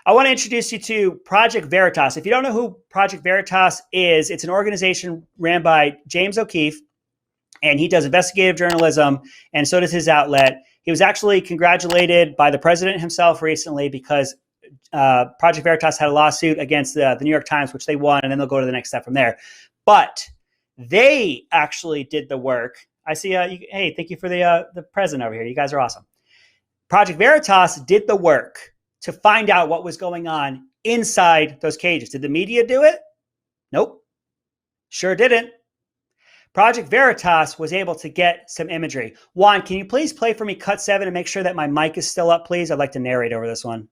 I want to introduce you to Project Veritas. If you don't know who Project Veritas is, it's an organization ran by James O'Keefe, and he does investigative journalism, and so does his outlet. He was actually congratulated by the president himself recently because Project Veritas had a lawsuit against the New York Times, which they won, and then they'll go to the next step from there. But they actually did the work. I see. Hey, thank you for the present over here. You guys are awesome. Project Veritas did the work to find out what was going on inside those cages. Did the media do it? Nope. Sure didn't. Project Veritas was able to get some imagery. Juan, can you please play for me cut 7 and make sure that my mic is still up, please? I'd like to narrate over this one.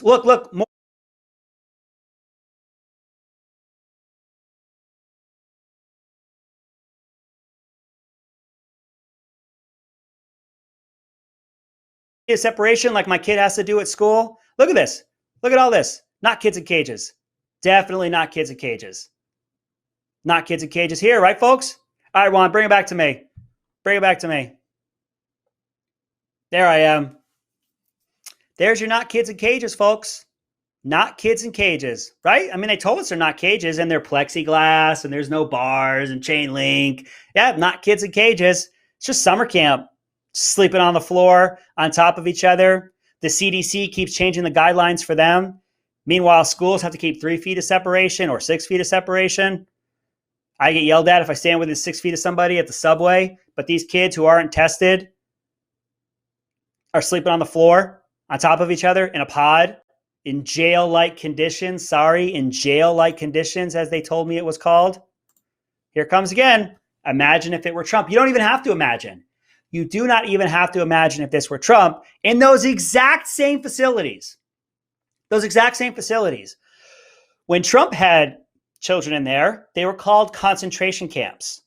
Look, more. Separation like my kid has to do at school. Look at this. Look at all this. Not kids in cages. Definitely not kids in cages. Not kids in cages here, right, folks? All right, Juan, bring it back to me. Bring it back to me. There I am. There's your not kids in cages, folks. Not kids in cages, right? I mean, they told us they're not cages, and they're plexiglass, and there's no bars and chain link. Yeah, not kids in cages. It's just summer camp. Sleeping on the floor on top of each other. The CDC keeps changing the guidelines for them. Meanwhile, schools have to keep 3 feet of separation or 6 feet of separation. I get yelled at if I stand within 6 feet of somebody at the subway, but these kids who aren't tested are sleeping on the floor on top of each other in a pod in jail-like conditions. Sorry, in jail-like conditions, as they told me it was called. Here comes again. Imagine if it were Trump. You don't even have to imagine. You do not even have to imagine if this were Trump in those exact same facilities. Those exact same facilities. When Trump had children in there, they were called concentration camps.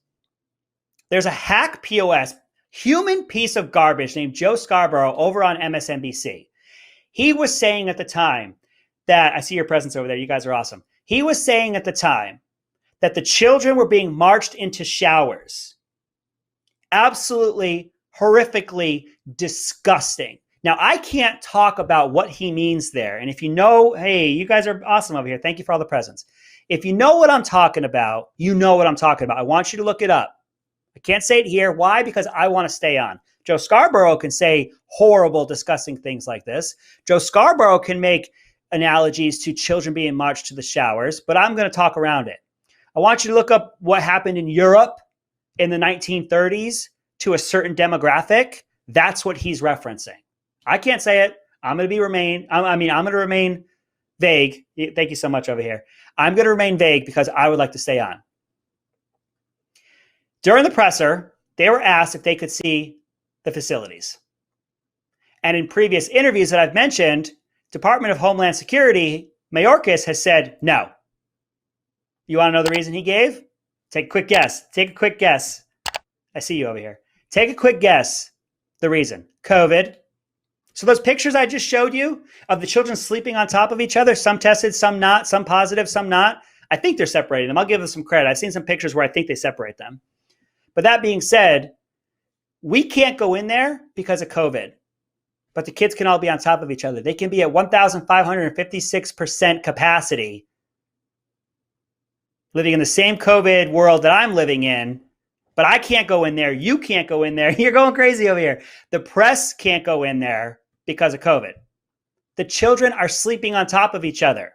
There's a hack POS, human piece of garbage named Joe Scarborough over on MSNBC. He was saying at the time that, I see your presence over there, you guys are awesome. He was saying at the time that the children were being marched into showers. Absolutely horrifically disgusting. Now, I can't talk about what he means there. And if you know, hey, you guys are awesome over here. Thank you for all the presents. If you know what I'm talking about, you know what I'm talking about. I want you to look it up. I can't say it here. Why? Because I want to stay on. Joe Scarborough can say horrible, disgusting things like this. Joe Scarborough can make analogies to children being marched to the showers, but I'm going to talk around it. I want you to look up what happened in Europe in the 1930s to a certain demographic. That's what he's referencing. I can't say it. I'm going to remain vague. Thank you so much over here. I'm going to remain vague because I would like to stay on. During the presser, they were asked if they could see the facilities. And in previous interviews that I've mentioned, Department of Homeland Security, Mayorkas has said no. You want to know the reason he gave? Take a quick guess. Take a quick guess. I see you over here. Take a quick guess. The reason. COVID. So those pictures I just showed you of the children sleeping on top of each other, some tested, some not, some positive, some not. I think they're separating them. I'll give them some credit. I've seen some pictures where I think they separate them. But that being said, we can't go in there because of COVID. But the kids can all be on top of each other. They can be at 1,556% capacity, living in the same COVID world that I'm living in. But I can't go in there. You can't go in there. You're going crazy over here. The press can't go in there because of COVID. The children are sleeping on top of each other.